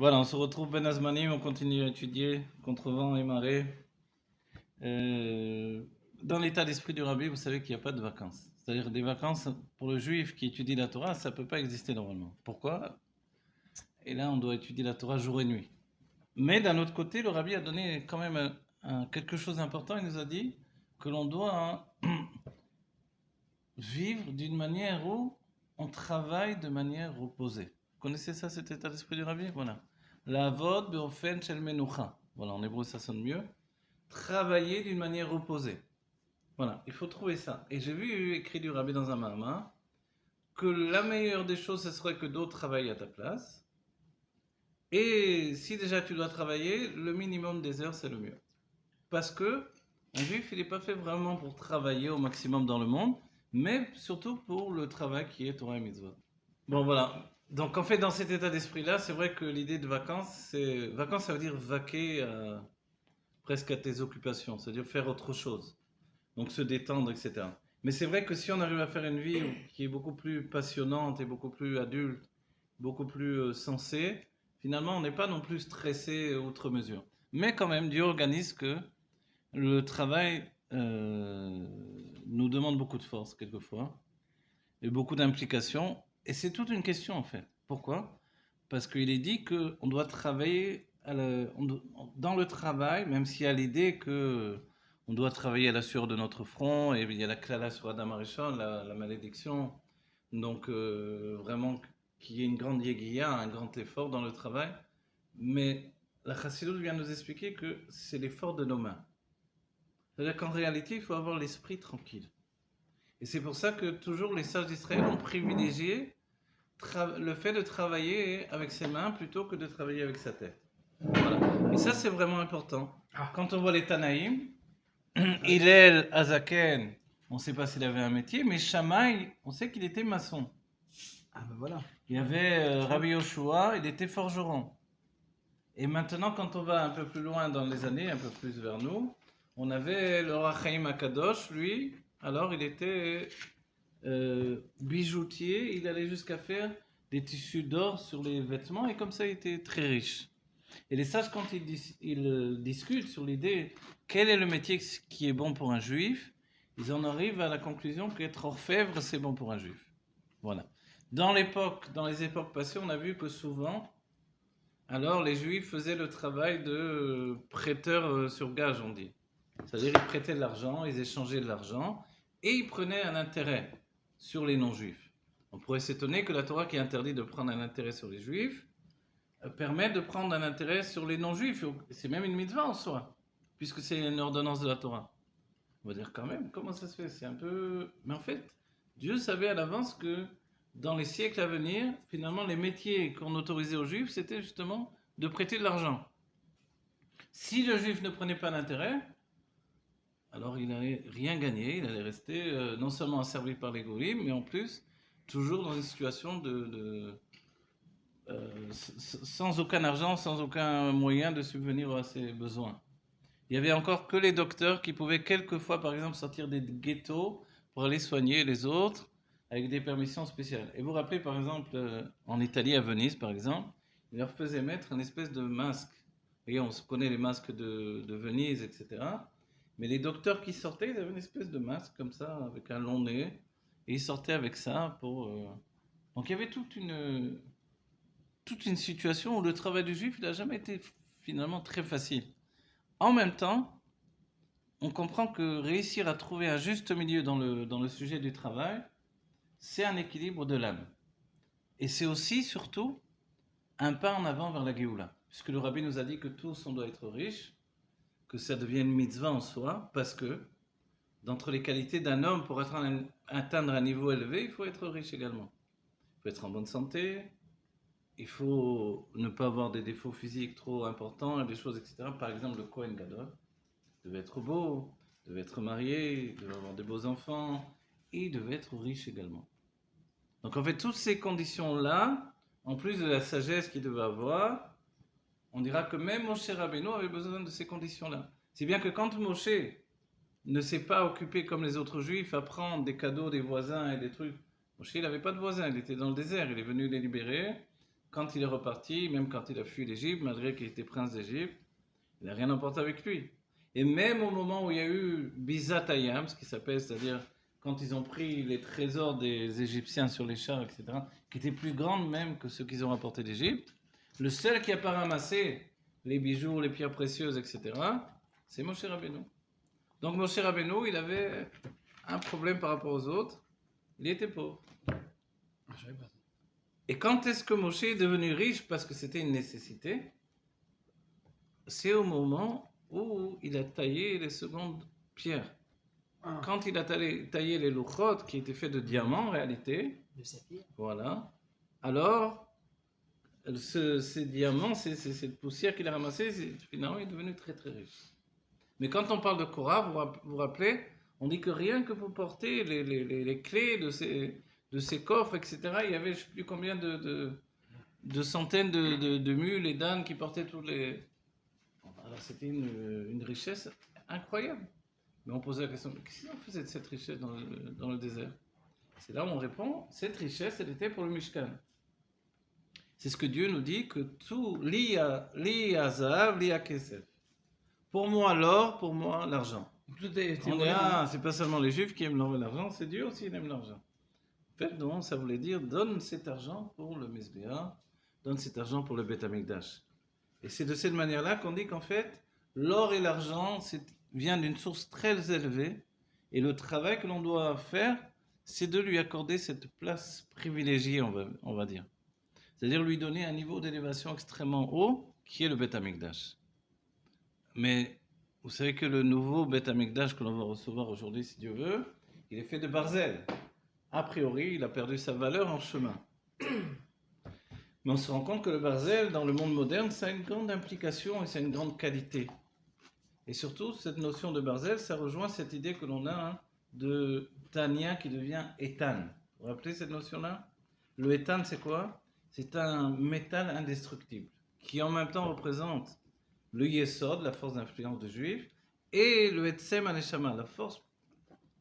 Voilà, on se retrouve Ben Azmanim, on continue à étudier contre vent et marée. Euh, Dans l'état d'esprit du Rabbi, vous savez qu'il n'y a pas de vacances. C'est-à-dire des vacances pour le juif qui étudie la Torah, ça ne peut pas exister normalement. Pourquoi? Et là, on doit étudier la Torah jour et nuit. Mais d'un autre côté, le Rabbi a donné quand même quelque chose d'important. Il nous a dit que l'on doit vivre d'une manière où on travaille de manière reposée. Vous connaissez ça, cet état d'esprit du Rabbi? Voilà. La vod beofen shel menucha. Voilà, en hébreu ça sonne mieux. Travailler d'une manière reposée. Voilà, il faut trouver ça. Et j'ai vu écrit du Rabbi dans un Mahama que la meilleure des choses, ce serait que d'autres travaillent à ta place. Et si déjà tu dois travailler, le minimum des heures, c'est le mieux. Parce que un juif, il n'est pas fait vraiment pour travailler au maximum dans le monde, mais surtout pour le travail qui est Torah et Mitzvot. Bon, voilà. Donc, en fait, dans cet état d'esprit-là, c'est vrai que l'idée de vacances, c'est. Vacances, ça veut dire vaquer presque à tes occupations, c'est-à-dire faire autre chose. Donc, se détendre, etc. Mais c'est vrai que si on arrive à faire une vie qui est beaucoup plus passionnante et beaucoup plus adulte, beaucoup plus sensée, finalement, on n'est pas non plus stressé outre mesure. Mais quand même, Dieu organise que le travail nous demande beaucoup de force, quelquefois, et beaucoup d'implications. Et c'est toute une question, en fait. Pourquoi? Parce qu'il est dit qu'on doit travailler dans le travail, même s'il y a l'idée que on doit travailler à la sueur de notre front, et il y a la klala sur Adam Arishon, la malédiction. Donc, vraiment, qu'il y ait une grande yéguia, un grand effort dans le travail. Mais la Chassidut vient nous expliquer que c'est l'effort de nos mains. C'est-à-dire qu'en réalité, il faut avoir l'esprit tranquille. Et c'est pour ça que toujours les sages d'Israël ont privilégié le fait de travailler avec ses mains plutôt que de travailler avec sa tête. Voilà. Et ça, c'est vraiment important. Quand on voit les Tanaïm, Hillel, Azaken, on ne sait pas s'il avait un métier, mais Shammai, on sait qu'il était maçon. Ah ben voilà. Il y avait Rabbi Yoshua, il était forgeron. Et maintenant, quand on va un peu plus loin dans les années, un peu plus vers nous, on avait le Rachaim Akadosh, lui, alors il était bijoutier, il allait jusqu'à faire des tissus d'or sur les vêtements, et comme ça, il était très riche. Et les sages, quand ils discutent sur l'idée quel est le métier qui est bon pour un juif, ils en arrivent à la conclusion qu'être orfèvre, c'est bon pour un juif. Voilà. Dans les époques passées, on a vu que souvent, alors les juifs faisaient le travail de prêteurs sur gage, on dit. C'est-à-dire ils prêtaient de l'argent, ils échangeaient de l'argent, et ils prenaient un intérêt sur les non-juifs. On pourrait s'étonner que la Torah qui interdit de prendre un intérêt sur les juifs permet de prendre un intérêt sur les non-juifs. C'est même une mitzvah en soi, puisque c'est une ordonnance de la Torah. On va dire quand même, comment ça se fait? C'est un peu... Mais en fait, Dieu savait à l'avance que dans les siècles à venir, finalement, les métiers qu'on autorisait aux juifs, c'était justement de prêter de l'argent. Si le juif ne prenait pas d'intérêt, alors il n'allait rien gagner, il allait rester non seulement asservi par les goïms, mais en plus toujours dans une situation sans aucun argent, sans aucun moyen de subvenir à ses besoins. Il y avait encore que les docteurs qui pouvaient quelquefois, par exemple, sortir des ghettos pour aller soigner les autres avec des permissions spéciales. Et vous vous rappelez, par exemple, en Italie, à Venise, par exemple, ils leur faisaient mettre une espèce de masque. Vous voyez, on se connaît les masques de Venise, etc. Mais les docteurs qui sortaient, ils avaient une espèce de masque comme ça, avec un long nez, et ils sortaient avec ça pour... Donc il y avait toute une situation où le travail du juif, il n'a jamais été finalement très facile. En même temps, on comprend que réussir à trouver un juste milieu dans le sujet du travail, c'est un équilibre de l'âme. Et c'est aussi, surtout, un pas en avant vers la Géoula. Puisque le Rabbi nous a dit que tous, on doit être riche, que ça devient une mitzvah en soi, parce que, d'entre les qualités d'un homme pour atteindre un niveau élevé, il faut être riche également. Il faut être en bonne santé, il faut ne pas avoir des défauts physiques trop importants, et des choses, etc. Par exemple, le Kohen Gadol devait être beau, devait être marié, devait avoir des beaux enfants, et il devait être riche également. Donc en fait, toutes ces conditions-là, en plus de la sagesse qu'il devait avoir, on dira que même Moshe Rabbeinu avait besoin de ces conditions-là. C'est bien que quand Moshe ne s'est pas occupé comme les autres juifs à prendre des cadeaux des voisins et des trucs, Moshe il n'avait pas de voisins, il était dans le désert, il est venu les libérer, quand il est reparti, même quand il a fui l'Égypte, malgré qu'il était prince d'Égypte, il n'a rien emporté avec lui. Et même au moment où il y a eu Bizat Hayam, ce qui s'appelle, c'est-à-dire quand ils ont pris les trésors des Égyptiens sur les chars, etc., qui étaient plus grandes même que ceux qu'ils ont rapportés d'Égypte, le seul qui n'a pas ramassé les bijoux, les pierres précieuses, etc., c'est Moshe Rabbeinu. Donc Moshe Rabbeinu, il avait un problème par rapport aux autres, il était pauvre. Et quand est-ce que Moshe est devenu riche parce que c'était une nécessité? C'est au moment où il a taillé les secondes pierres. Quand il a taillé les louchot qui étaient faits de diamants en réalité, de saphir. Voilà, alors ces diamants, cette poussière qu'il a ramassée, finalement il est devenu très très riche. Mais quand on parle de Korah, vous vous rappelez, on dit que rien que pour porter les clés de ces coffres, etc., il y avait je ne sais plus combien de centaines de mules et d'ânes qui portaient tous les... Alors c'était une richesse incroyable. Mais on posait la question, qu'est-ce qu'on faisait de cette richesse dans le désert? C'est là où on répond, cette richesse, elle était pour le Mishkan. C'est ce que Dieu nous dit, que tout, li à zahav, li à kesef. Pour moi l'or, pour moi l'argent. C'est pas seulement les Juifs qui aiment l'or et l'argent, c'est Dieu aussi qui aime l'argent. En fait, donc, ça voulait dire, donne cet argent pour le Mizbeah, donne cet argent pour le Beth Amikdash. Et c'est de cette manière-là qu'on dit qu'en fait, l'or et l'argent vient d'une source très élevée, et le travail que l'on doit faire, c'est de lui accorder cette place privilégiée, on va dire. C'est-à-dire lui donner un niveau d'élévation extrêmement haut, qui est le Beth Amikdash. Mais vous savez que le nouveau Beth Amikdash que l'on va recevoir aujourd'hui, si Dieu veut, il est fait de barzel. A priori, il a perdu sa valeur en chemin. Mais on se rend compte que le barzel, dans le monde moderne, ça a une grande implication et ça a une grande qualité. Et surtout, cette notion de barzel, ça rejoint cette idée que l'on a de Tania qui devient éthan. Vous vous rappelez cette notion-là? Le éthan, c'est quoi? C'est un métal indestructible qui en même temps représente le yesod, la force d'influence de juif, et le etsem aneshama, la force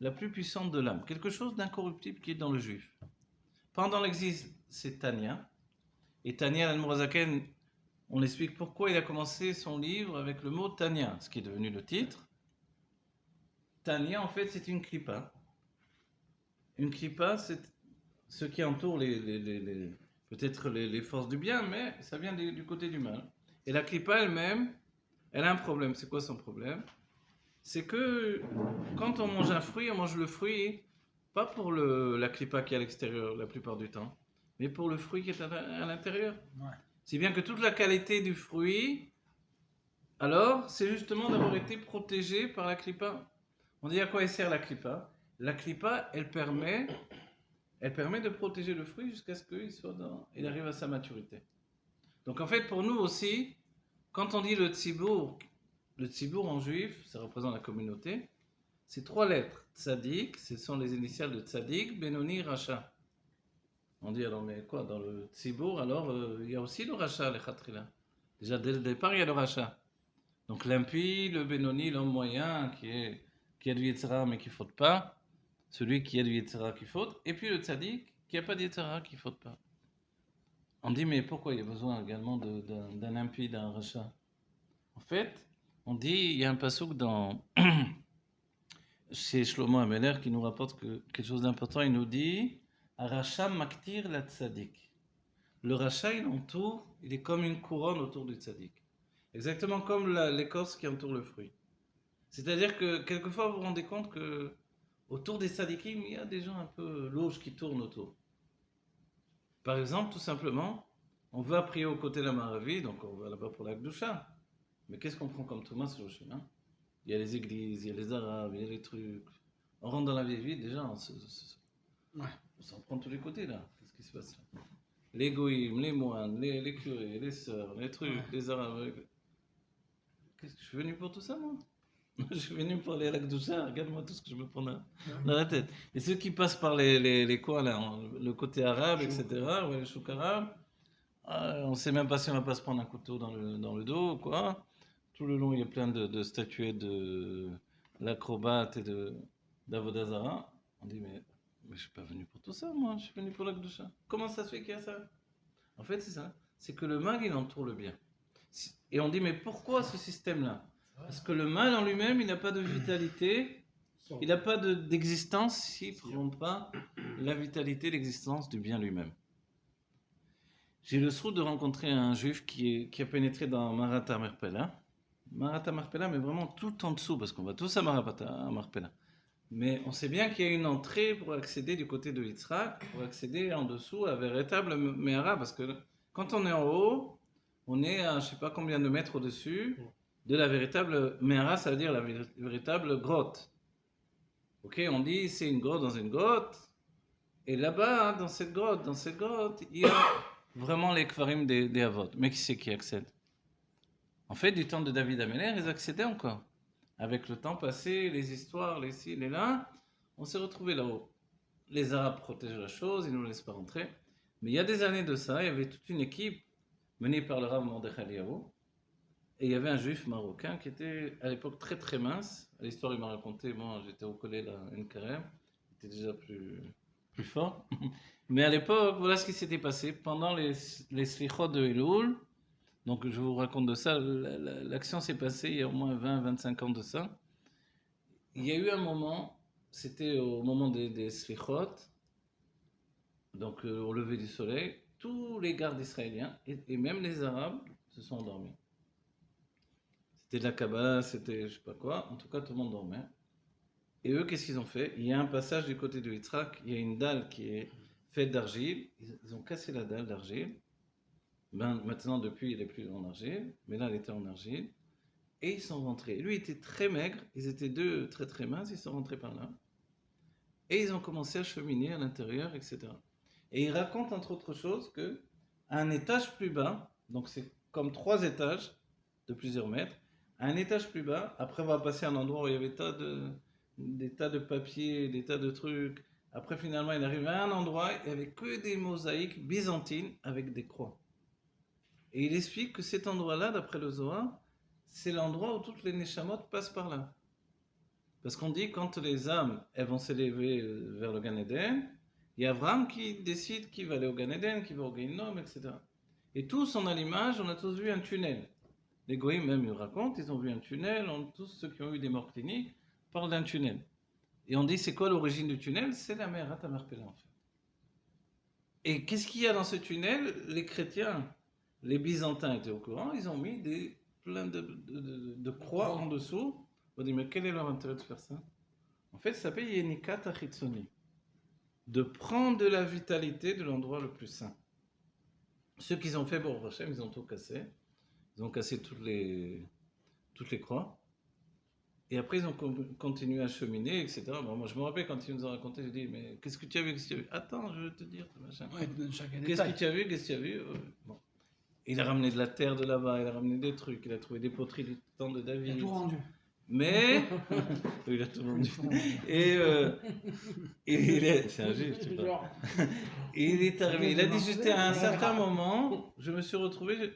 la plus puissante de l'âme. Quelque chose d'incorruptible qui est dans le juif. Pendant l'exil, c'est Tania. Et Tania, l'Admorazaken, on explique pourquoi il a commencé son livre avec le mot Tania, ce qui est devenu le titre. Tania, en fait, c'est une klippa. Une klippa, c'est ce qui entoure peut-être les forces du bien, mais ça vient du côté du mal. Et la klippa elle-même, elle a un problème. C'est quoi son problème? C'est que quand on mange un fruit, on mange le fruit pas pour la klippa qui est à l'extérieur la plupart du temps, mais pour le fruit qui est à l'intérieur. Ouais. Si bien que toute la qualité du fruit, alors, c'est justement d'avoir été protégé par la klippa. On dit à quoi elle sert la klippa? La klippa, elle permet de protéger le fruit jusqu'à ce qu'il arrive à sa maturité. Donc en fait, pour nous aussi, quand on dit le tzibour en juif, ça représente la communauté, c'est 3 lettres. Tzadik, ce sont les initiales de Tzadik, Benoni, Racha. On dit alors, mais quoi, dans le tzibour, alors, il y a aussi le Racha, le Khatrila. Déjà, dès le départ, il y a le Racha. Donc l'impie, le Benoni, l'homme moyen, qui a du Yetzira mais qui ne faute pas, celui qui a du Yetzira qui faute, et puis le Tzadik, qui n'a pas de Yetzira qui ne faute pas. On dit, mais pourquoi il y a besoin également d'un impie, d'un Racha? En fait, on dit, il y a un passouk chez Shlomo Ameler qui nous rapporte quelque chose d'important. Il nous dit, Racha maktir la tzadik. Le Racha, il est comme une couronne autour du tzadik. Exactement comme l'écorce qui entoure le fruit. C'est-à-dire que quelquefois vous vous rendez compte que autour des tzadikim, il y a des gens un peu louches qui tournent autour. Par exemple, tout simplement, on va prier aux côtés de la Maravi, donc on va là-bas pour la Gdusha. Mais qu'est-ce qu'on prend comme Thomas sur le chemin? Il y a les églises, il y a les arabes, il y a les trucs. On rentre dans la vieille ville, déjà, on s'en prend de tous les côtés là. Qu'est-ce qui se passe là? Les goïms, les moines, les curés, les sœurs, les trucs, les arabes. Qu'est-ce que je suis venu pour tout ça, moi? Je suis venu pour aller à la Gdusha, regarde-moi tout ce que je me prends dans la tête. Et ceux qui passent par les coins là, le côté arabe, etc., ouais, les chouks arabes, on ne sait même pas si on va pas se prendre un couteau dans le dos, quoi. Tout le long, il y a plein de statuettes de l'acrobate et d'Avodazara. On dit, mais je ne suis pas venu pour tout ça, moi, je suis venu pour la Gdusha. Comment ça se fait qu'il y a ça? En fait, c'est ça. c'est que le mal, il entoure le bien. Et on dit, mais pourquoi ce système-là? Parce que le mal en lui-même, il n'a pas de vitalité, il n'a pas d'existence s'il ne prend pas la vitalité, l'existence du bien lui-même. J'ai le souhait de rencontrer un juif qui a pénétré dans Marat Marpella. Marat Marpella, mais vraiment tout en dessous, parce qu'on va tous à Marat Marpella. Mais on sait bien qu'il y a une entrée pour accéder du côté de Yitzhak, pour accéder en dessous à véritable Mehara, parce que quand on est en haut, on est à je ne sais pas combien de mètres au-dessus de la véritable Mehara, ça veut dire la véritable grotte. Ok, on dit c'est une grotte dans une grotte, et là-bas, dans cette grotte, il y a vraiment les kvarim des Avot. Mais qui c'est qui accède? En fait, du temps de David Améler, ils accédaient encore. Avec le temps passé, les histoires, les ci, les là, on s'est retrouvés là-haut. Les Arabes protègent la chose, ils ne nous laissent pas rentrer. Mais il y a des années de ça, il y avait toute une équipe menée par le Rav Mordechai Eliyahu. Et il y avait un juif marocain qui était à l'époque très très mince. L'histoire, il m'a raconté, moi j'étais au collège à NKRM, il était déjà plus fort. Mais à l'époque, voilà ce qui s'était passé. Pendant les slichot de Elul, donc je vous raconte de ça, l'action s'est passée il y a au moins 20-25 ans de ça. Il y a eu un moment, c'était au moment des slichot, donc au lever du soleil, tous les gardes israéliens et même les Arabes se sont endormis. C'était de la Kabbalah, c'était je sais pas quoi, en tout cas tout le monde dormait. Et eux, qu'est-ce qu'ils ont fait? Il y a un passage du côté de Yitzhak, il y a une dalle qui est faite d'argile, ils ont cassé la dalle d'argile. Ben, maintenant, depuis, il n'est plus en argile, mais là, elle était en argile. Et ils sont rentrés. Lui était très maigre, ils étaient deux très très minces, ils sont rentrés par là. Et ils ont commencé à cheminer à l'intérieur, etc. Et il raconte, entre autres choses, que à un étage plus bas, donc c'est comme 3 étages de plusieurs mètres, à un étage plus bas, après avoir passé un endroit où il y avait des tas de papiers, des tas de trucs, après finalement il arrive à un endroit, il n'y avait que des mosaïques byzantines avec des croix. Et il explique que cet endroit-là, d'après le Zohar, c'est l'endroit où toutes les Neshamot passent par là. Parce qu'on dit quand les âmes elles vont s'élever vers le Gan Eden, il y a Abraham qui décide qui va aller au Gan Eden, qui va au Gehinnom, etc. Et tous, on a l'image, on a tous vu un tunnel. Les Goïms même ils racontent, ils ont vu un tunnel, tous ceux qui ont eu des morts cliniques parlent d'un tunnel. Et on dit c'est quoi l'origine du tunnel? C'est la mer Atamarpela en fait. Et qu'est-ce qu'il y a dans ce tunnel? Les chrétiens, les Byzantins étaient au courant, ils ont mis plein de croix en dessous. On dit mais quel est leur intérêt de faire ça? En fait, ça s'appelle Yenikat Achitsoni. De prendre de la vitalité de l'endroit le plus saint. Ceux qui ont fait Baruch Hashem, ils ont tout cassé. Ils ont cassé toutes les croix. Et après, ils ont continué à cheminer, etc. Bon, moi, je me rappelle quand ils nous ont raconté, j'ai dit, mais qu'est-ce que tu as vu, qu'est-ce que tu as vu? Attends, je vais te dire, machin. Ouais, chaque Qu'est-ce que tu as vu, qu'est-ce que tu as vu? Bon. Il a ramené de la terre de là-bas, il a ramené des trucs, il a trouvé des poteries du temps de David. Il a tout rendu. Mais il a tout rendu. Et c'est un juif, tu vois. Et il est arrivé, il a dit, j'étais à un certain moment, je me suis retrouvé,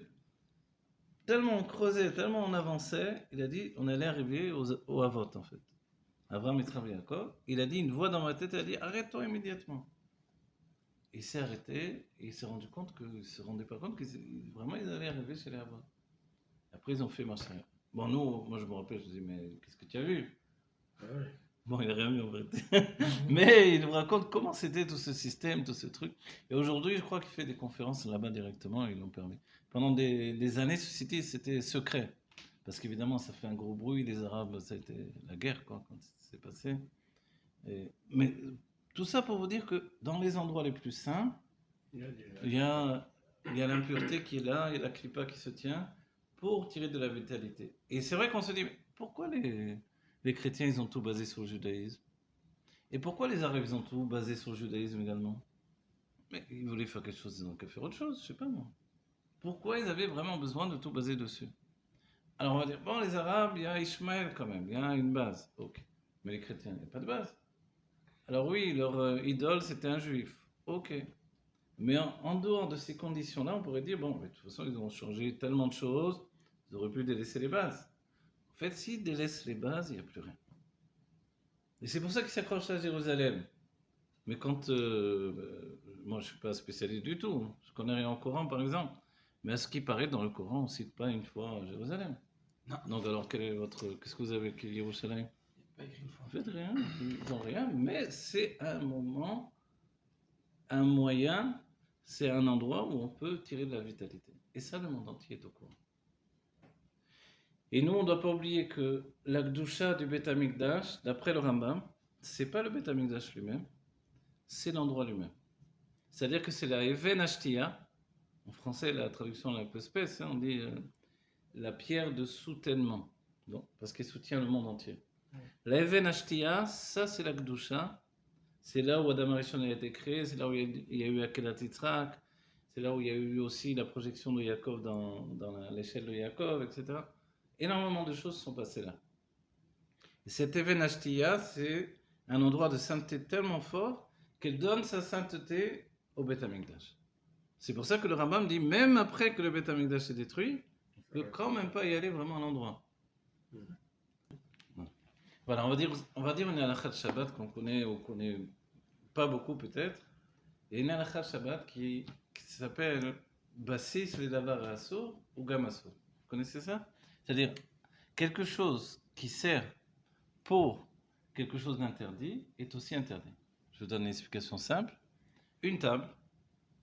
tellement on creusait, tellement on avançait, il a dit, on allait arriver au Havot en fait. Abraham, il travaillait encore. Il a dit, une voix dans ma tête, elle a dit, arrête-toi immédiatement. Il s'est arrêté et il s'est rendu compte qu'il ne se rendait pas compte que vraiment ils allaient arriver chez les Havot. Après, ils ont fait marcher. Bon, nous, moi je me rappelle, je dis, mais qu'est-ce que tu as vu? Ouais. Bon, il n'a rien vu en vérité. Mais il nous raconte comment c'était tout ce système, tout ce truc. Et aujourd'hui, je crois qu'il fait des conférences là-bas directement, ils l'ont permis. Pendant des années, ce site, c'était secret. Parce qu'évidemment, ça fait un gros bruit, les Arabes, ça a été la guerre, quoi, quand c'est passé. Mais tout ça pour vous dire que dans les endroits les plus saints, il y a l'impureté qui est là, il y a la clipa qui se tient pour tirer de la vitalité. Et c'est vrai qu'on se dit, mais pourquoi les chrétiens, ils ont tout basé sur le judaïsme? Et pourquoi les arabes, ils ont tout basé sur le judaïsme également? Mais ils voulaient faire quelque chose, ils n'ont qu'à faire autre chose, je sais pas moi. Pourquoi ils avaient vraiment besoin de tout baser dessus? Alors on va dire, bon, les arabes, il y a Ishmaël quand même, il y a une base, ok. Mais les chrétiens, il n'y a pas de base. Alors oui, leur idole, c'était un juif, ok. Mais en dehors de ces conditions-là, on pourrait dire, bon, mais de toute façon, ils ont changé tellement de choses, ils auraient pu délaisser les bases. En fait, s'ils délaissent les bases, il n'y a plus rien. Et c'est pour ça qu'ils s'accrochent à Jérusalem. Mais quand... moi, je ne suis pas spécialiste du tout. Je connais rien au Coran, par exemple. Mais à ce qui paraît, dans le Coran, on ne cite pas une fois Jérusalem. Non. Donc alors, qu'est-ce que vous avez avec Jérusalem? Pas écrit une fois. En fait, rien, ils n'ont rien, mais c'est un moment, un moyen, c'est un endroit où on peut tirer de la vitalité. Et ça, le monde entier est au courant. Et nous, on ne doit pas oublier que la Gdusha du Beth Amikdash, d'après le Rambam, c'est pas le Beth Amikdash lui-même, c'est l'endroit lui-même. C'est-à-dire que c'est la Even Ashtia, en français la traduction est un peu spèce, on dit la pierre de soutènement, bon, parce qu'elle soutient le monde entier. La Even Ashtia, ça c'est la Gdusha, c'est là où Adam Arishon a été créé, c'est là où il y a eu Akedat Yitzhak, c'est là où il y a eu aussi la projection de Yaakov dans l'échelle de Yaakov, etc. Énormément de choses sont passées là. Et cette Even Ashtia, c'est un endroit de sainteté tellement fort qu'elle donne sa sainteté au Beth Amikdash. C'est pour ça que le Rambam dit, même après que le Beth Amikdash est détruit, on ne peut quand même pas y aller vraiment à l'endroit. Voilà, on va dire une halakha de Shabbat qu'on connaît ou qu'on connaît pas beaucoup peut-être. Il y a une halakha de Shabbat qui s'appelle Bassis le Davar Asur ou Gamasur. Vous connaissez ça? C'est-à-dire quelque chose qui sert pour quelque chose d'interdit est aussi interdit. Je vous donne une explication simple. Une table,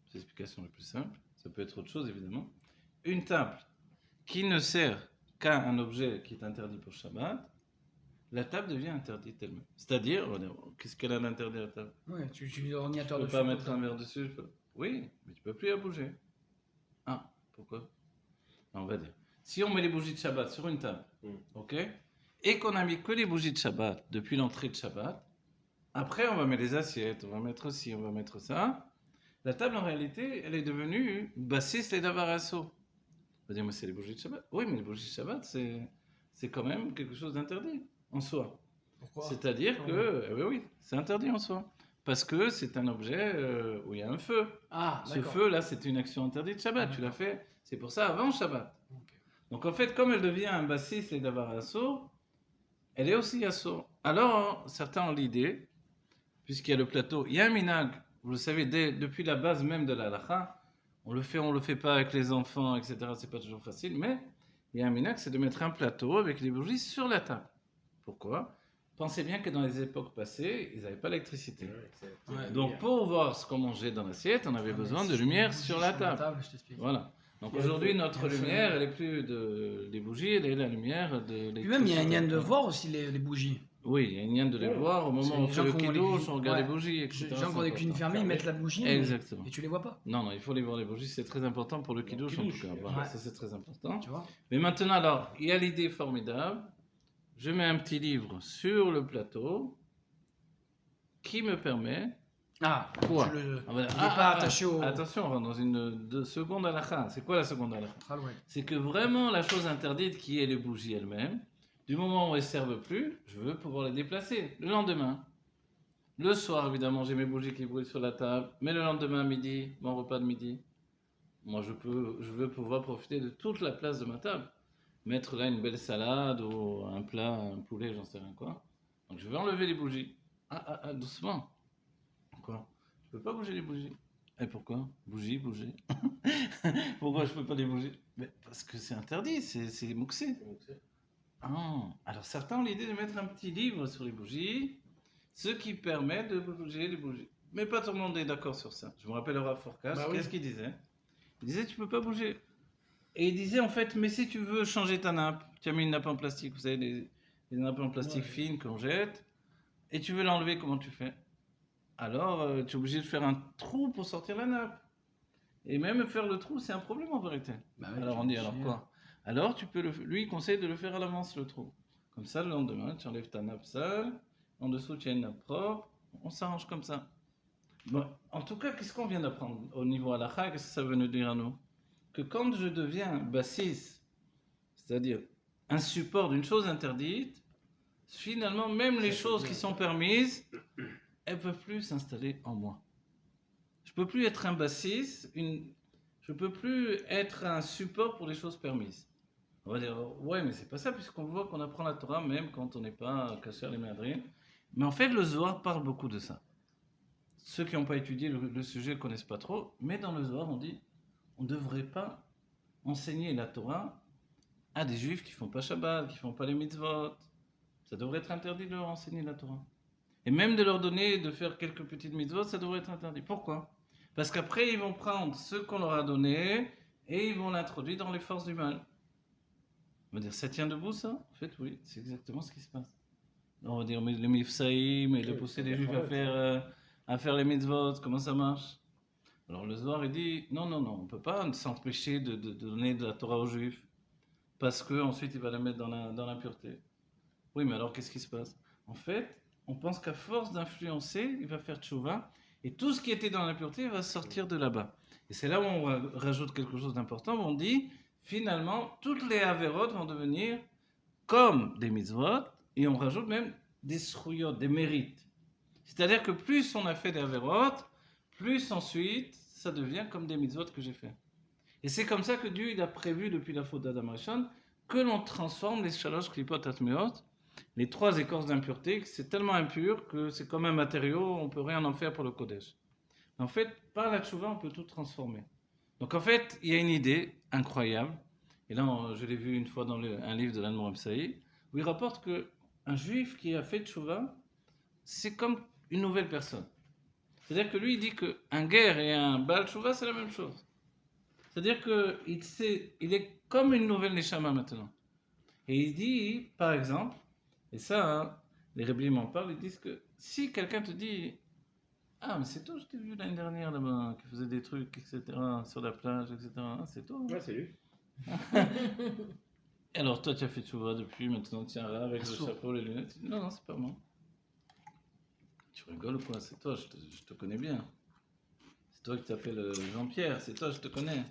c'est l'explication la plus simple, ça peut être autre chose évidemment. Une table qui ne sert qu'à un objet qui est interdit pour Shabbat, la table devient interdite elle-même. C'est-à-dire, qu'est-ce qu'elle a d'interdit à la table? Ouais, tu utilises l'ordinateur Je peux dessus. pas mettre un verre dessus. Oui, mais tu peux plus la bouger. Ah, pourquoi? On va dire. Si on met les bougies de Shabbat sur une table, ok, et qu'on a mis que les bougies de Shabbat depuis l'entrée de Shabbat, après on va mettre les assiettes, on va mettre ci, on va mettre ça. La table en réalité, elle est devenue bassis les davarasso. On va dire, mais c'est les bougies de Shabbat. Oui, mais les bougies de Shabbat, c'est quand même quelque chose d'interdit en soi. Pourquoi? C'est-à-dire que, oui, c'est interdit en soi. Parce que c'est un objet où il y a un feu. Ah, Ce d'accord. feu-là, c'est une action interdite de Shabbat. Tu l'as fait, c'est pour ça avant Shabbat. Ok. Donc en fait, comme elle devient un bassis et d'avar assour, elle est aussi assour. Alors, certains ont l'idée, puisqu'il y a le plateau, il y a un minag, vous le savez, depuis la base même de la halakha, on le fait pas avec les enfants, etc. C'est pas toujours facile, mais il y a un minag, c'est de mettre un plateau avec les bougies sur la table. Pourquoi? Pensez bien que dans les époques passées, ils n'avaient pas l'électricité. Ouais, Donc pour voir ce qu'on mangeait dans l'assiette, on avait besoin de lumière sur la table. Je t'explique. Voilà. Donc aujourd'hui, notre lumière, elle est plus des bougies, elle est la lumière de Puis même, il y a un lien de voir aussi les bougies. Oui, il y a une lien de les voir au moment où on fait le kiddush, on regarde les bougies, Les etc. gens qui ont des cuisines fermées, ils mettent la bougie, Exactement. et tu les vois pas. Non, il faut les voir les bougies, c'est très important pour le kiddush en tout cas. Voilà, ça c'est très important. Tu vois? Mais maintenant, alors, il y a l'idée formidable. Je mets un petit livre sur le plateau qui me permet. Ah, Quoi? il n'est pas attaché au. Attention, on rentre dans une seconde halakha. C'est quoi la seconde halakha? Ah, ouais. C'est que vraiment la chose interdite qui est les bougies elles-mêmes, du moment où elles ne servent plus, je veux pouvoir les déplacer. Le lendemain, le soir évidemment, j'ai mes bougies qui brûlent sur la table, mais le lendemain à midi, mon repas de midi, moi je veux pouvoir profiter de toute la place de ma table. Mettre là une belle salade ou un plat, un poulet, j'en sais rien quoi. Donc je vais enlever les bougies. Doucement. Quoi? Je peux pas bouger les bougies. Et pourquoi? Bougie. Pourquoi je peux pas les bouger? Mais parce que c'est interdit, c'est mouxé. Ah, alors certains ont l'idée de mettre un petit livre sur les bougies, ce qui permet de bouger les bougies. Mais pas tout le monde est d'accord sur ça. Je me rappelle le Rav Fourcade, qu'est-ce qu'il disait? Il disait tu peux pas bouger. Et il disait en fait, mais si tu veux changer ta nappe, tu as mis une nappe en plastique, vous savez, les nappes en plastique fines qu'on jette, et tu veux l'enlever, comment tu fais? Alors, tu es obligé de faire un trou pour sortir la nappe. Et même faire le trou, c'est un problème en vérité. Bah oui, alors on dit, alors quoi? Alors tu peux lui il conseille de le faire à l'avance le trou. Comme ça, le lendemain, tu enlèves ta nappe sale, en dessous tu as une nappe propre, on s'arrange comme ça. Bon, en tout cas, qu'est-ce qu'on vient d'apprendre au niveau halakha? Qu'est-ce que ça veut nous dire à nous? Que quand je deviens bassis, c'est-à-dire un support d'une chose interdite, finalement, même les choses qui sont permises, elles ne peuvent plus s'installer en moi. Je ne peux plus être un bassis, je ne peux plus être un support pour les choses permises. On va dire, ouais, mais c'est pas ça, puisqu'on voit qu'on apprend la Torah même quand on n'est pas kasher les méadrines. Mais en fait, le Zohar parle beaucoup de ça. Ceux qui n'ont pas étudié le sujet ne connaissent pas trop, mais dans le Zohar, on dit, on ne devrait pas enseigner la Torah à des juifs qui font pas Shabbat, qui font pas les mitzvot. Ça devrait être interdit de leur enseigner la Torah. Et même de leur donner, de faire quelques petites mitzvot, ça devrait être interdit. Pourquoi? Parce qu'après, ils vont prendre ce qu'on leur a donné et ils vont l'introduire dans les forces du mal. On va dire, ça tient debout ça? En fait, oui, c'est exactement ce qui se passe. On va dire, mais les mifsaïm et de pousser les juifs à faire les mitzvot, comment ça marche? Alors le Zohar, il dit, non, on ne peut pas s'empêcher de donner de la Torah aux juifs, parce qu'ensuite il va la mettre dans l'impureté. Oui, mais alors qu'est-ce qui se passe? En fait, on pense qu'à force d'influencer, il va faire tchouva, et tout ce qui était dans l'impureté va sortir de là-bas. Et c'est là où on rajoute quelque chose d'important, où on dit, finalement, toutes les avérotes vont devenir comme des mitzvot, et on rajoute même des srouyot, des mérites. C'est-à-dire que plus on a fait des avérotes, plus ensuite, ça devient comme des mitzvot que j'ai fait. Et c'est comme ça que Dieu il a prévu depuis la faute d'Adam Rishon que l'on transforme les shalosh klipot atmeot, les 3 écorces d'impureté, que c'est tellement impur que c'est comme un matériau, on peut rien en faire pour le Kodesh. En fait, par la tchouva, on peut tout transformer. Donc en fait, il y a une idée incroyable, et là je l'ai vu une fois dans un livre de l'Anne Absaï, où il rapporte qu'un juif qui a fait tchouva, c'est comme une nouvelle personne. C'est-à-dire que lui, il dit qu'un guerre et un Baal Tchouva, c'est la même chose. C'est-à-dire qu'il est comme une nouvelle Neshama maintenant. Et il dit, par exemple, et ça, hein, les Rebbeim m'en parlent, ils disent que si quelqu'un te dit, ah, mais c'est toi, je t'ai vu l'année dernière là-bas, qui faisait des trucs, etc., sur la plage, etc., ah, c'est toi. Ouais, c'est lui. Et alors toi, tu as fait Tchouva depuis, maintenant, tiens là, avec le chapeau, les lunettes. Non, c'est pas moi. Tu rigoles ou quoi? C'est toi, je te connais bien. C'est toi qui t'appelles Jean-Pierre, c'est toi, je te connais.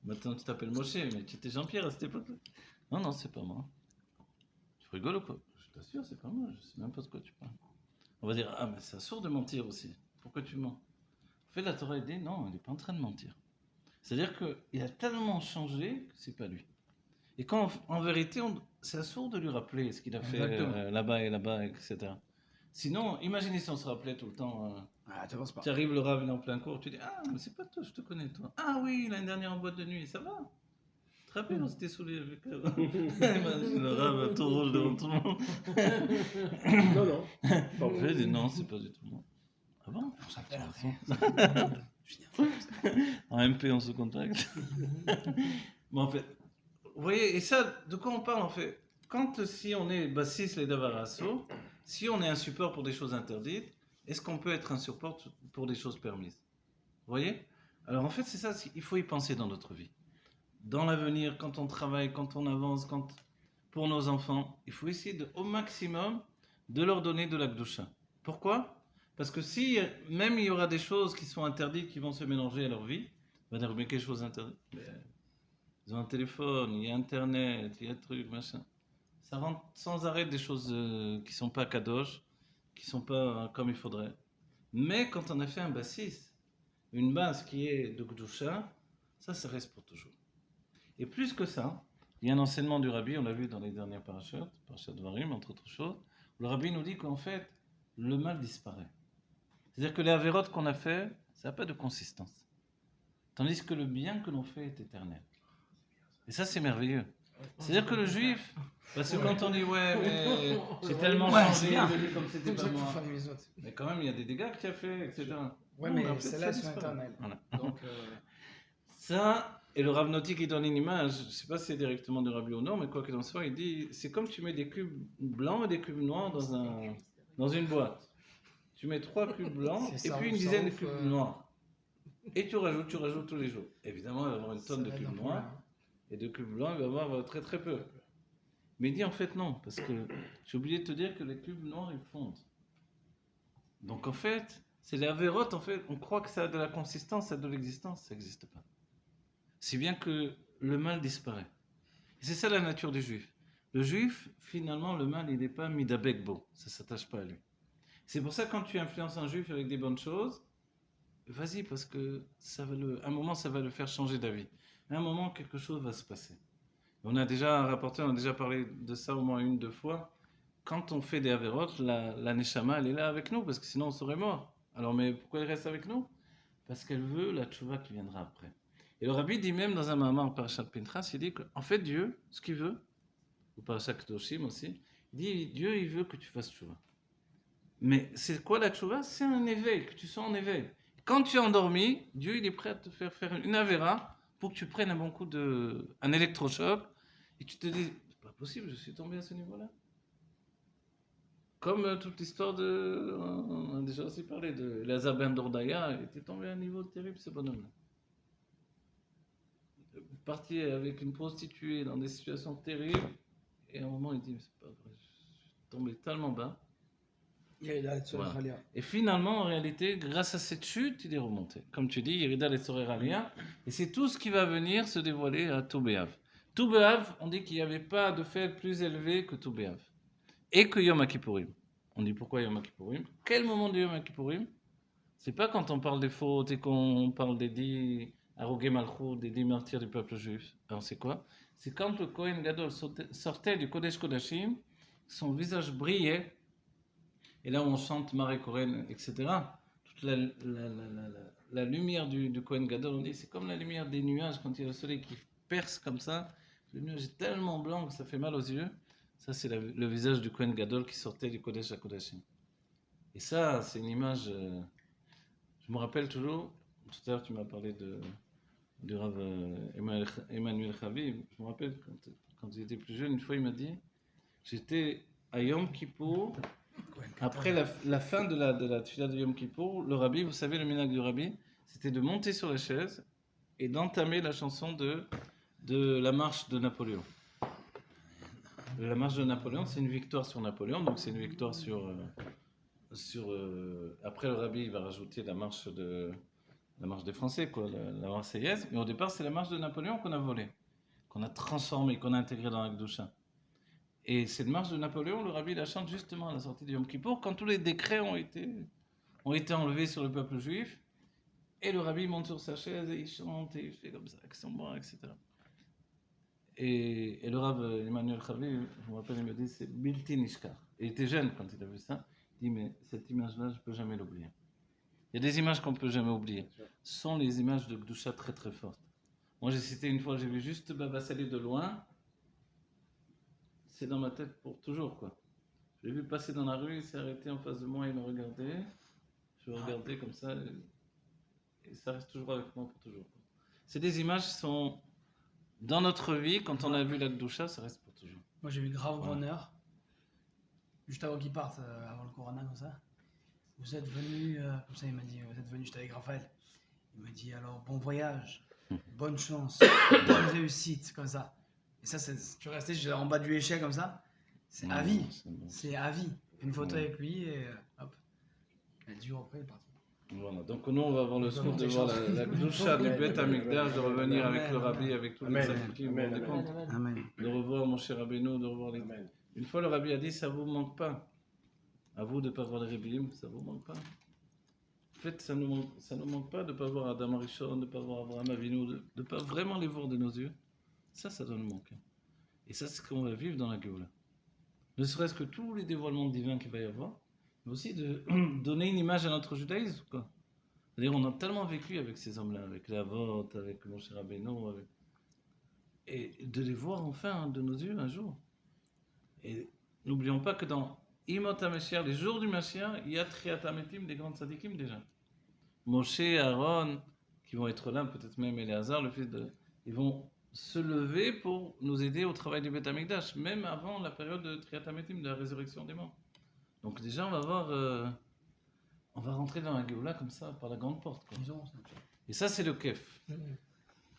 Maintenant tu t'appelles Moshe, mais tu étais Jean-Pierre à cette époque-là. Non, c'est pas moi. Tu rigoles ou quoi? Je t'assure, c'est pas moi, je sais même pas de quoi tu parles. On va dire, ah, mais c'est sourd de mentir aussi. Pourquoi tu mens? En fait, la Torah dit, non, il n'est pas en train de mentir. C'est-à-dire qu'il a tellement changé que c'est pas lui. Et quand, en vérité, c'est sourd de lui rappeler ce qu'il a fait là-bas et là-bas, etc. Sinon, imaginez si on se rappelait tout le temps. Tu arrives, le Rav est en plein cours, tu dis, ah, mais c'est pas toi, je te connais, toi. Ah oui, l'année dernière en boîte de nuit, ça va? Tu te rappelles, on s'était saoulé avec Imagine le Rav tout rouge devant tout le monde. Non. En fait, il dit, non, c'est pas du tout moi. Ah bon? On s'appelle après. En MP, on se contacte. Mais en fait, vous voyez, et ça, de quoi on parle en fait? Si on est bassiste les davarasso, si on est un support pour des choses interdites, est-ce qu'on peut être un support pour des choses permises? Vous voyez? Alors en fait, c'est ça, il faut y penser dans notre vie. Dans l'avenir, quand on travaille, quand on avance, pour nos enfants, il faut essayer au maximum de leur donner de la Gdusha. Pourquoi? Parce que si même il y aura des choses qui sont interdites, qui vont se mélanger à leur vie, on va dire, mais quelles choses interdites? Ils ont un téléphone, il y a Internet, il y a trucs, machin. Ça rentre sans arrêt des choses qui sont pas kadosh, qui sont pas comme il faudrait. Mais quand on a fait un bassis, une base qui est de Gdusha, ça reste pour toujours. Et plus que ça, il y a un enseignement du Rabbi, on l'a vu dans les dernières parachutes, Parashat Dvarim, entre autres choses, où le Rabbi nous dit qu'en fait, le mal disparaît. C'est-à-dire que les avérotes qu'on a fait, ça n'a pas de consistance. Tandis que le bien que l'on fait est éternel. Et ça, c'est merveilleux. C'est-à-dire que le juif, parce que quand on dit ouais, mais j'ai tellement changé, je dis comme c'était pas moi. Mais quand même, il y a des dégâts que tu as fait, etc. Ouais, mais celle-là sur Internet. Voilà. Donc, ça, et le Rav Noti qui donne une image, je ne sais pas si c'est directement du Rabbi ou non, mais quoi qu'il en soit, il dit c'est comme tu mets des cubes blancs et des cubes noirs dans une boîte. Tu mets 3 cubes blancs et puis une dizaine de cubes noirs. Et tu rajoutes tous les jours. Évidemment, il va y avoir une tonne de cubes noirs. Et de cubes blancs, il va y avoir très très peu. Mais il dit en fait non, parce que j'ai oublié de te dire que les cubes noirs, ils fondent. Donc en fait, c'est les avérotes, en fait, on croit que ça a de la consistance, ça a de l'existence, ça n'existe pas. Si bien que le mal disparaît. Et c'est ça la nature du juif. Le juif, finalement, le mal, il n'est pas midabekbo, ça ne s'attache pas à lui. C'est pour ça que quand tu influences un juif avec des bonnes choses, vas-y, parce que un moment, ça va le faire changer d'avis. À un moment, quelque chose va se passer. On a déjà parlé de ça au moins 1-2 fois. Quand on fait des avérotes, la Neshama, elle est là avec nous, parce que sinon on serait mort. Alors, mais pourquoi elle reste avec nous? Parce qu'elle veut la tchouva qui viendra après. Et le rabbi dit même dans un mamar Parashat Pinchas, il dit qu'en fait Dieu, ce qu'il veut, ou Parashat Kedoshim aussi, il dit Dieu il veut que tu fasses tchouva. Mais c'est quoi la tchouva? C'est un éveil, que tu sois en éveil. Quand tu es endormi, Dieu il est prêt à te faire une avéra pour que tu prennes un bon coup un électrochoc et tu te dis c'est pas possible, je suis tombé à ce niveau-là. Comme toute l'histoire de, on a déjà aussi parlé de Elazar ben Dordaya, il était tombé à un niveau terrible ce bonhomme-là. Parti avec une prostituée dans des situations terribles et à un moment il dit mais c'est pas vrai, je suis tombé tellement bas. Voilà. Et finalement, en réalité, grâce à cette chute, il est remonté. Comme tu dis, Yerida les Soreralia. Et c'est tout ce qui va venir se dévoiler à Toubéav. Toubéav, on dit qu'il n'y avait pas de fête plus élevée que Toubéav. Et que Yom Kippourim. On dit pourquoi Yom Kippourim? Quel moment de Yom Kippourim? C'est pas quand on parle des fautes et qu'on parle des 10 Arogé Malchut, des 10 martyrs du peuple juif. Alors c'est quoi? C'est quand le Kohen Gadol sortait du Kodesh Kodashim, son visage brillait. Et là où on chante Maré Koren, etc., toute la lumière du Kohen Gadol, on dit c'est comme la lumière des nuages quand il y a le soleil qui perce comme ça. Le nuage est tellement blanc que ça fait mal aux yeux. Ça, c'est le visage du Kohen Gadol qui sortait du Kodesh HaKodashim. Et ça, c'est une image. Je me rappelle toujours, tout à l'heure, tu m'as parlé du Rav Emmanuel Chaviv. Je me rappelle quand j'étais plus jeune, une fois, il m'a dit j'étais à Yom Kippour. Après la fin de la tefila de Yom Kippour, le rabbi, vous savez, le minhag du rabbi, c'était de monter sur la chaise et d'entamer la chanson de la marche de Napoléon. La marche de Napoléon, c'est une victoire sur Napoléon, donc c'est une victoire après le rabbi, il va rajouter la marche des Français, quoi, la Marseillaise. Mais au départ, c'est la marche de Napoléon qu'on a volée, qu'on a transformée, qu'on a intégrée dans la Gdoucha. Et cette marche de Napoléon, le rabbi la chante justement à la sortie de Yom Kippour, quand tous les décrets ont été enlevés sur le peuple juif. Et le rabbi monte sur sa chaise et il chante et il fait comme ça, avec son bras, etc. Et le Rav Emmanuel Chaviv, je me rappelle, il me dit c'est Bilti Nishkar. Il était jeune quand il a vu ça. Il dit mais cette image-là, je ne peux jamais l'oublier. Il y a des images qu'on ne peut jamais oublier. Ce sont les images de Gdoucha très très fortes. Moi j'ai cité une fois, j'ai vu juste Baba Salé de loin. C'est dans ma tête pour toujours, quoi. Je l'ai vu passer dans la rue, il s'est arrêté en face de moi, il m'a regardé. Je le regardais comme ça, et ça reste toujours avec moi pour toujours. C'est des images qui sont dans notre vie, quand on a vu la Gdoucha, ça reste pour toujours. Moi j'ai vu Grave Groner, juste avant qu'il parte, avant le Corona, comme ça. Vous êtes venu, comme ça il m'a dit, vous êtes venu, j'étais avec Raphaël. Il m'a dit alors bon voyage, bonne chance, bonne réussite, comme ça. Et ça, tu restais en bas du échec comme ça, c'est à vie. C'est à vie. Une photo avec lui et hop. Et 10 jours après, il est parti. Voilà, donc nous on va avoir le soin de voir la Gdoucha du Beth Amikdash, de revenir avec le Rabbi, avec tous les tzadikim, vous vous rendez compte? De revoir mon cher Rabbeinu, de revoir les... Une fois le Rabbi a dit ça vous manque pas. À vous de ne pas voir les Rebbeim, ça vous manque pas. En fait, ça nous manque pas de ne pas voir Adam Arishon, de ne pas voir Abraham Avinu, de ne pas vraiment les voir de nos yeux. Ça doit nous manquer. Et ça, c'est ce qu'on va vivre dans la Géoula. Ne serait-ce que tous les dévoilements divins qu'il va y avoir, mais aussi de donner une image à notre judaïsme, quoi. C'est-à-dire, on a tellement vécu avec ces hommes-là, avec les Avot, avec Moshe Rabbeinu, et de les voir enfin de nos yeux un jour. Et n'oublions pas que dans Imot HaMashiach, les jours du Mashiach, il y a Triat HaMetim, des grands tzadikim déjà. Moshe, Aaron, qui vont être là, peut-être même Éléazar, le fils de... Ils vont se lever pour nous aider au travail du Beth Amikdash, même avant la période de Triat HaMetim, de la résurrection des morts. Donc déjà, on va voir... on va rentrer dans la Géoula comme ça, par la grande porte, quoi. Et ça, c'est le kef.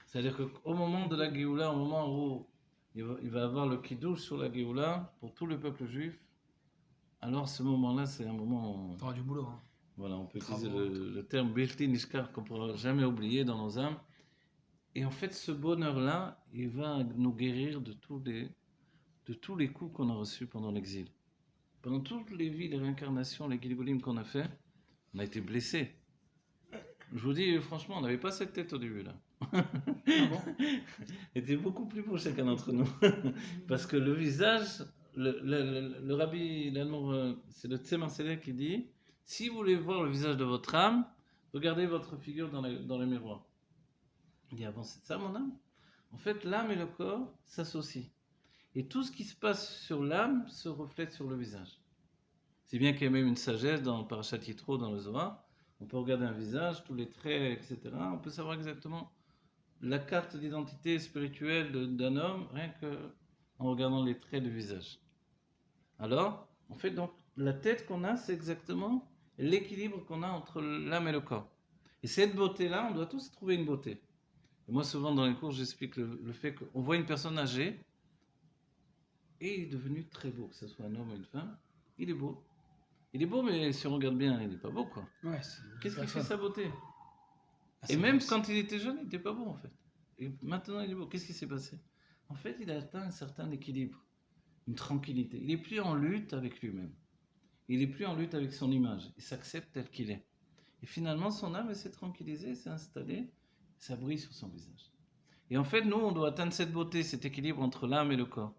C'est-à-dire qu'au moment de la Géoula, au moment où il va avoir le kiddush sur la Géoula, pour tout le peuple juif, alors ce moment-là, c'est un moment... T'auras du boulot, hein. Voilà, on peut utiliser le terme Bilti Nishkar qu'on ne pourra jamais oublier dans nos âmes. Et en fait, ce bonheur-là, il va nous guérir de tous les coups qu'on a reçus pendant l'exil. Pendant toutes les vies, les réincarnations, les Gilgulim qu'on a fait, on a été blessés. Je vous dis, franchement, on n'avait pas cette tête au début, là. Ah bon? Il était beaucoup plus beau chacun d'entre nous. Parce que le visage, le rabbi, c'est le Tzemar Tzedek qui dit, si vous voulez voir le visage de votre âme, regardez votre figure dans le miroir. Il dit, ah bon, c'est ça mon âme? En fait, l'âme et le corps s'associent. Et tout ce qui se passe sur l'âme se reflète sur le visage. C'est bien qu'il y a même une sagesse dans Parashat Yitro, dans le Zohar. On peut regarder un visage, tous les traits, etc. On peut savoir exactement la carte d'identité spirituelle d'un homme, rien qu'en regardant les traits du visage. Alors, en fait, donc, la tête qu'on a, c'est exactement l'équilibre qu'on a entre l'âme et le corps. Et cette beauté-là, on doit tous trouver une beauté. Et moi, souvent, dans les cours, j'explique le fait qu'on voit une personne âgée et il est devenu très beau, que ce soit un homme ou une femme. Il est beau. Il est beau, mais si on regarde bien, il n'est pas beau, quoi. Ouais, c'est une Qu'est-ce qui fait personne. sa beauté? Ah, Et c'est même vrai, quand il était jeune, il n'était pas beau, en fait. Et maintenant, il est beau. Qu'est-ce qui s'est passé? En fait, il a atteint un certain équilibre, une tranquillité. Il n'est plus en lutte avec lui-même. Il n'est plus en lutte avec son image. Il s'accepte tel qu'il est. Et finalement, son âme s'est tranquillisée, s'est installée, ça brille sur son visage. Et en fait, nous, on doit atteindre cette beauté, cet équilibre entre l'âme et le corps.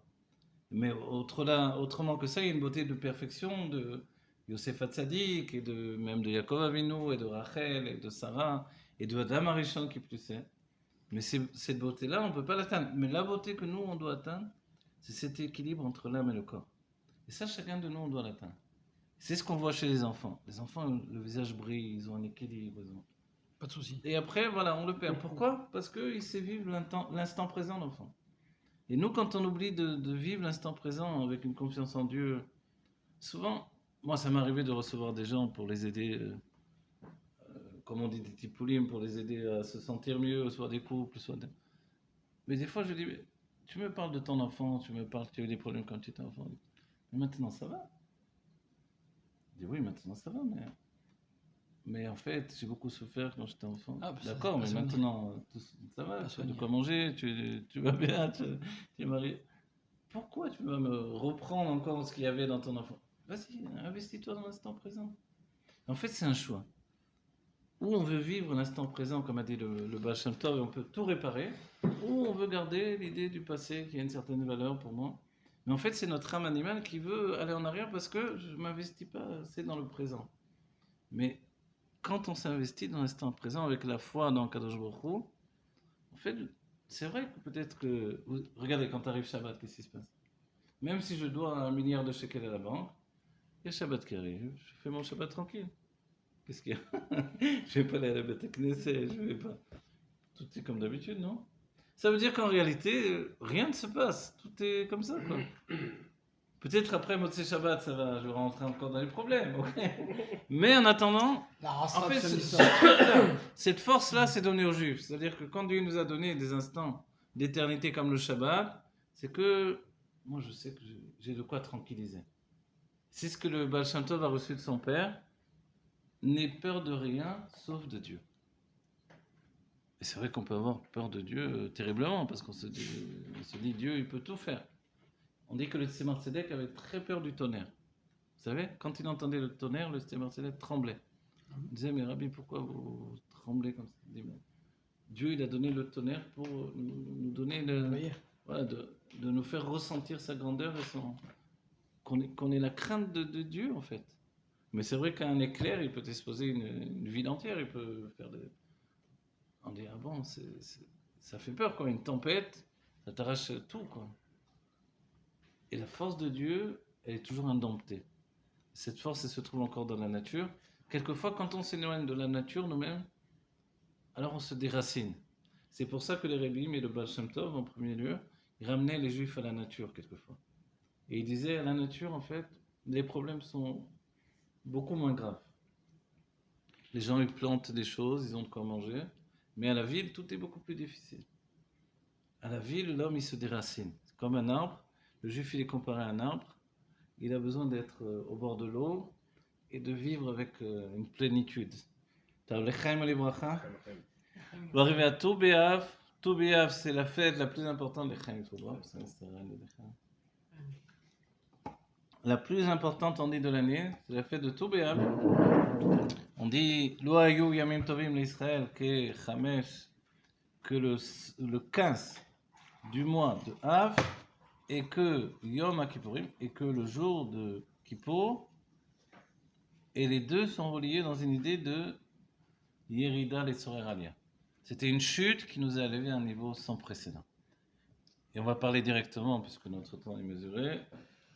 Mais autrement que ça, il y a une beauté de perfection de Yosef Hatzadik, et même de Yaakov Avinu, et de Rachel, et de Sarah, et de Adam Arishon qui plus est. Mais cette beauté-là, on ne peut pas l'atteindre. Mais la beauté que nous, on doit atteindre, c'est cet équilibre entre l'âme et le corps. Et ça, chacun de nous, on doit l'atteindre. C'est ce qu'on voit chez les enfants. Les enfants, le visage brille, ils ont un équilibre. pas de souci. Et après, voilà, on le perd. Pourquoi? Parce qu'il sait vivre l'instant présent, l'enfant. Et nous, quand on oublie de vivre l'instant présent avec une confiance en Dieu, souvent, moi, ça m'est arrivé de recevoir des gens pour les aider, comme on dit, des tipoulim, pour les aider à se sentir mieux, soit des couples, soit des... Mais des fois, je dis, mais tu me parles de ton enfant, tu me parles que tu as eu des problèmes quand tu étais enfant. Mais maintenant, ça va. Je dis, oui, maintenant, ça va, mais en fait, j'ai beaucoup souffert quand j'étais enfant. Ah, bah, ça, D'accord, c'est pas mais soigné. maintenant, ça va, Pas tu as de soigné. quoi manger, tu vas bien, tu es marié. Pourquoi tu vas me reprendre encore ce qu'il y avait dans ton enfant? Vas-y, investis-toi dans l'instant présent. En fait, c'est un choix. Ou on veut vivre l'instant présent, comme a dit le Baal Shem Tov, et on peut tout réparer, ou on veut garder l'idée du passé qui a une certaine valeur pour moi. Mais en fait, c'est notre âme animale qui veut aller en arrière parce que je ne m'investis pas assez dans le présent. Mais quand on s'investit dans l'instant présent avec la foi dans Kadosh Baruch Hu, en fait, c'est vrai que peut-être que... Regardez, quand arrive Shabbat, qu'est-ce qui se passe? Même si je dois 1 milliard de shekels à la banque, il y a Shabbat qui arrive, je fais mon Shabbat tranquille. Qu'est-ce qu'il y a? Je vais pas aller à la Beth Knesset, je vais pas. Tout est comme d'habitude, non? Ça veut dire qu'en réalité, rien ne se passe. Tout est comme ça, quoi. Peut-être après Motzei Shabbat, ça va, je vais rentrer encore dans les problèmes, ok? Mais en attendant, La en race fait, absolue. cette force-là, c'est donnée aux Juifs. C'est-à-dire que quand Dieu nous a donné des instants d'éternité comme le Shabbat, c'est que moi, je sais que j'ai de quoi tranquilliser. C'est ce que le Baal Shem Tov a reçu de son père. N'aie peur de rien sauf de Dieu. Et c'est vrai qu'on peut avoir peur de Dieu terriblement parce qu'on se dit Dieu, il peut tout faire. On dit que le Tzemar Tzedek avait très peur du tonnerre. Vous savez, quand il entendait le tonnerre, le Tzemar Tzedek tremblait. Il disait, mais Rabbi, pourquoi vous tremblez comme ça? Il dit, mais Dieu, il a donné le tonnerre pour nous donner voilà, de nous faire ressentir sa grandeur et qu'on ait la crainte de Dieu, en fait. Mais c'est vrai qu'un éclair, il peut exposer une ville entière, il peut faire des... On dit, ah bon, ça fait peur, quoi. Une tempête, ça t'arrache tout, quoi. Et la force de Dieu, elle est toujours indomptée. Cette force, elle se trouve encore dans la nature. Quelquefois, quand on s'éloigne de la nature nous-mêmes, alors on se déracine. C'est pour ça que les Rébim et le Baal Shem Tov, en premier lieu, ils ramenaient les Juifs à la nature, quelquefois. Et ils disaient, à la nature, en fait, les problèmes sont beaucoup moins graves. Les gens, ils plantent des choses, ils ont de quoi manger. Mais à la ville, tout est beaucoup plus difficile. À la ville, l'homme, il se déracine. C'est comme un arbre. Le juif, il est comparé à un arbre. Il a besoin d'être au bord de l'eau et de vivre avec une plénitude. On va arriver à Tou B'Av. Tou B'Av, c'est la fête la plus importante des Chaim. La plus importante, on dit, de l'année, c'est la fête de Tou B'Av. On dit Lo hayu yamim tovim l'Israël que Chamesh, que le 15 du mois de Av et que Yom HaKippurim et que le jour de Kippour, et les deux sont reliés dans une idée de Yerida Letzorer Alia. C'était une chute qui nous a élevés à un niveau sans précédent. Et on va parler directement, puisque notre temps est mesuré.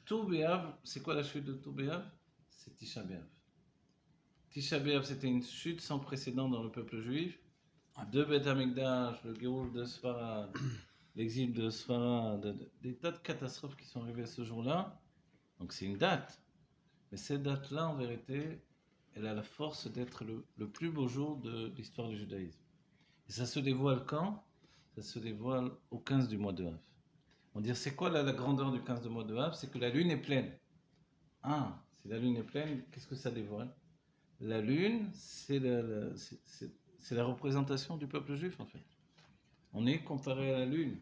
Tou B'Av, c'est quoi la chute de Tou B'Av? C'est Tisha B'Av. Tisha B'Av, c'était une chute sans précédent dans le peuple juif. De Beth Amikdash, le Géoul de Sfarad, l'exil de Sfarad, des tas de catastrophes qui sont arrivées ce jour-là. Donc c'est une date. Mais cette date-là, en vérité, elle a la force d'être le plus beau jour de l'histoire du judaïsme. Et ça se dévoile quand? Ça se dévoile au 15 du mois de Av. On va dire, c'est quoi la grandeur du 15 du mois de Av? C'est que la lune est pleine. Ah, si la lune est pleine, qu'est-ce que ça dévoile? La lune, c'est la représentation du peuple juif, en fait. On est comparé à la lune.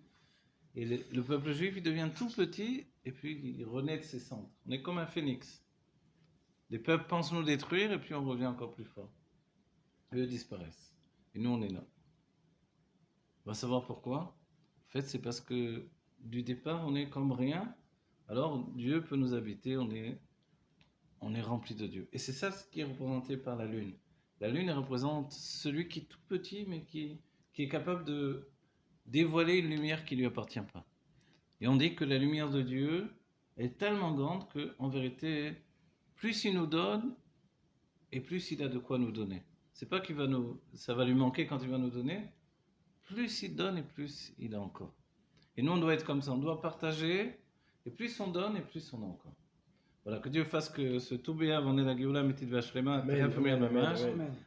Et le peuple juif, il devient tout petit, et puis il renaît de ses cendres. On est comme un phénix. Les peuples pensent nous détruire, et puis on revient encore plus fort. Eux disparaissent. Et nous, on est là. On va savoir pourquoi. En fait, c'est parce que du départ, on est comme rien. Alors, Dieu peut nous habiter, on est rempli de Dieu. Et c'est ça ce qui est représenté par la lune. La lune, elle représente celui qui est tout petit, mais qui est capable de dévoiler une lumière qui ne lui appartient pas. Et on dit que la lumière de Dieu est tellement grande qu'en vérité, plus il nous donne, et plus il a de quoi nous donner. C'est pas ça va lui manquer quand il va nous donner. Plus il donne, et plus il a encore. Et nous, on doit être comme ça. On doit partager, et plus on donne, et plus on a encore. Voilà, que Dieu fasse que ce Tou B'Av, on est la Géoula Métit Vachlema,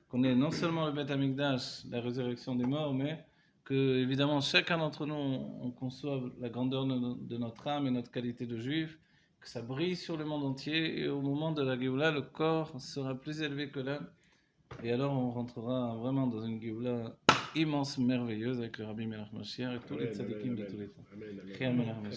qu'on ait non seulement le Beth Amikdash, la résurrection des morts, mais que, évidemment, chacun d'entre nous, on conçoive la grandeur de notre âme et notre qualité de juif, que ça brille sur le monde entier, et au moment de la Géoula, le corps sera plus élevé que l'âme, et alors on rentrera vraiment dans une Géoula immense, merveilleuse, avec le Rabbi Melech Mashiach et tous les tzadikim de tous les temps. Amen.